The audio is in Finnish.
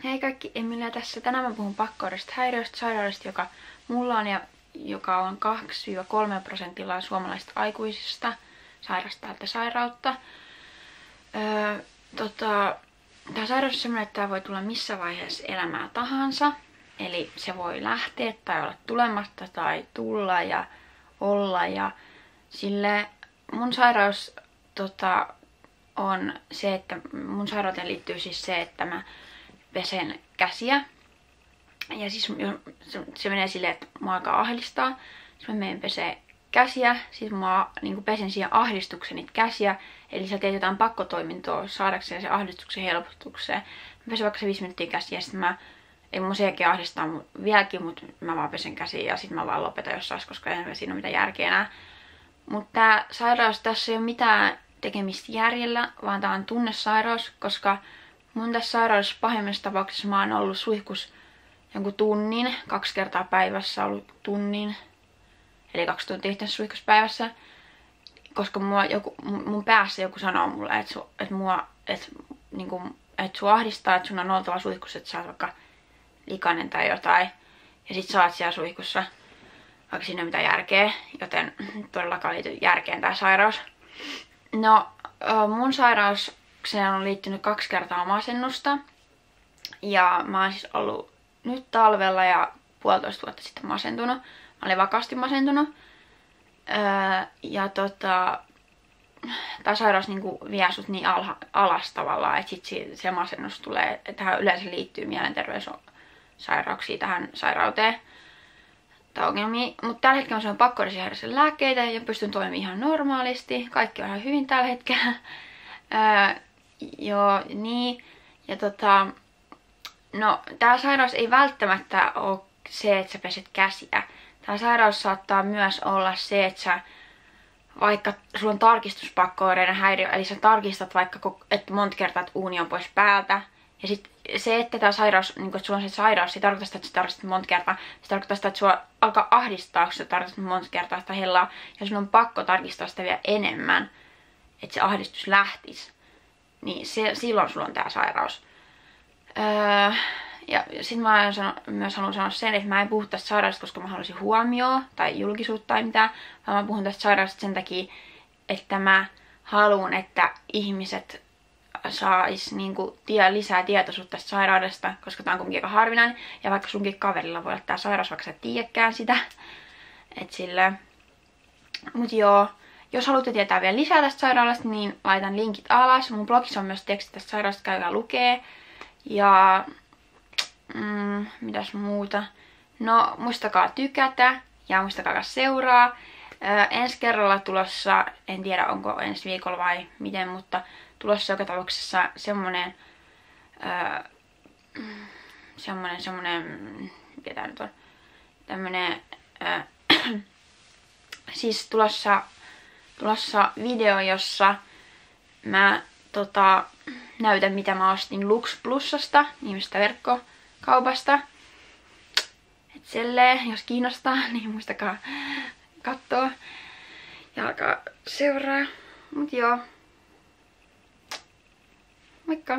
Hei kaikki, Emilia tässä. Tänään mä puhun pakkohoidosta häiriöstä, sairaudesta, joka mulla on ja joka on 2–3% suomalaisista aikuisista sairastaa tätä sairautta. Tämä sairaus on sellainen, että tämä voi tulla missä vaiheessa elämää tahansa. Eli se voi lähteä tai olla tulematta tai tulla ja olla. Ja sille mun sairaus on se, että mun sairauteen liittyy siis se, että mä pesen käsiä. Ja siis se menee silleen, että mua alkaa ahdistaa. Sitten mä menen pesee käsiä. Sitten mä pesen siihen ahdistukseen niitä käsiä. Eli sä teet jotain pakkotoimintoa saadakseen se ahdistuksen helpotukseen. Mä pesen vaikka se 5 minuuttia käsiä ja sitten ei mun selkeä ahdistaa vieläkin, mutta mä vaan pesen käsiä ja sitten mä vaan lopetan jossain, koska ei siinä ole mitään järkeä enää. Mutta tää sairaus, tässä ei ole mitään tekemistä järjellä, vaan tää on tunnesairaus, koska mun tässä sairaudessa pahimmassa tapauksessa mä oon ollut suihkus jonkun tunnin, 2 kertaa päivässä ollut tunnin, eli 2 tuntia yhteensä suihkuspäivässä, koska mun päässä joku sanoo mulle, että sua ahdistaa, että sun on oltava suihkussa, että sä oot vaikka likainen tai jotain, ja sit sä oot siellä suihkussa, vaikka siinä ei ole mitään järkeä, joten todellakaan liity järkeen tää sairaus. No, mun sairaukseen on liittynyt 2 kertaa masennusta, ja mä oon siis ollut nyt talvella ja 1,5 vuotta sitten masentunut. Mä olin vakaasti masentunut. Tää sairaus vie sut niin alas tavallaan, että sit se masennus tulee. Tähän yleensä liittyy mielenterveyssairauksiin tähän sairauteen tai ongelmiin. Mutta tällä hetkellä mä syön pakkohoidollisia lääkkeitä ja pystyn toimimaan ihan normaalisti. Kaikki on ihan hyvin tällä hetkellä. Joo, niin. Ja no, tää sairaus ei välttämättä ole se, että sä peset käsiä. Tää sairaus saattaa myös olla se, että vaikka sulla on tarkistuspakkohoidon häiriö, eli sä tarkistat vaikka, että monta kertaa että uuni on pois päältä. Ja sit se, että tää sairaus, että sulla on se sairaus, se tarkoittaa sitä, että sä tarkistat monta kertaa. Se tarkoittaa sitä, että sua alkaa ahdistaa, kun sä tarkistat monta kertaa sitä hellaa. Ja sun on pakko tarkistaa sitä vielä enemmän, että se ahdistus lähtisi. Niin silloin sulla on tää sairaus. Ja sit mä myös haluan sanoa sen, että mä en puhu tästä sairaudesta, koska mä haluaisin huomioon tai julkisuutta tai mitään, vaan mä puhun tästä sairaudesta sen takia, että mä haluan, että ihmiset sais lisää tietoisuutta tästä sairaudesta, koska tää on kuitenkin aika harvinainen, ja vaikka sunkin kaverilla voi olla tää sairaus, vaikka sä et tiedäkään sitä. Mut joo, jos haluatte tietää vielä lisää tästä sairaudesta, niin laitan linkit alas. Mun blogissa on myös teksti tästä sairaudesta, käykää lukee. Ja mitäs muuta? No, muistakaa tykätä ja muistakaa seuraa. Ensi kerralla tulossa, en tiedä onko ensi viikolla vai miten, mutta tulossa joka tapauksessa semmonen, mikä tää nyt on, tämmönen, siis tulossa video, jossa mä näytän mitä mä ostin Lux Plusasta, nimistä verkkokaupasta. Et silleen, jos kiinnostaa, niin muistakaa katsoa ja alkaa seuraa. Mut joo. Moikka!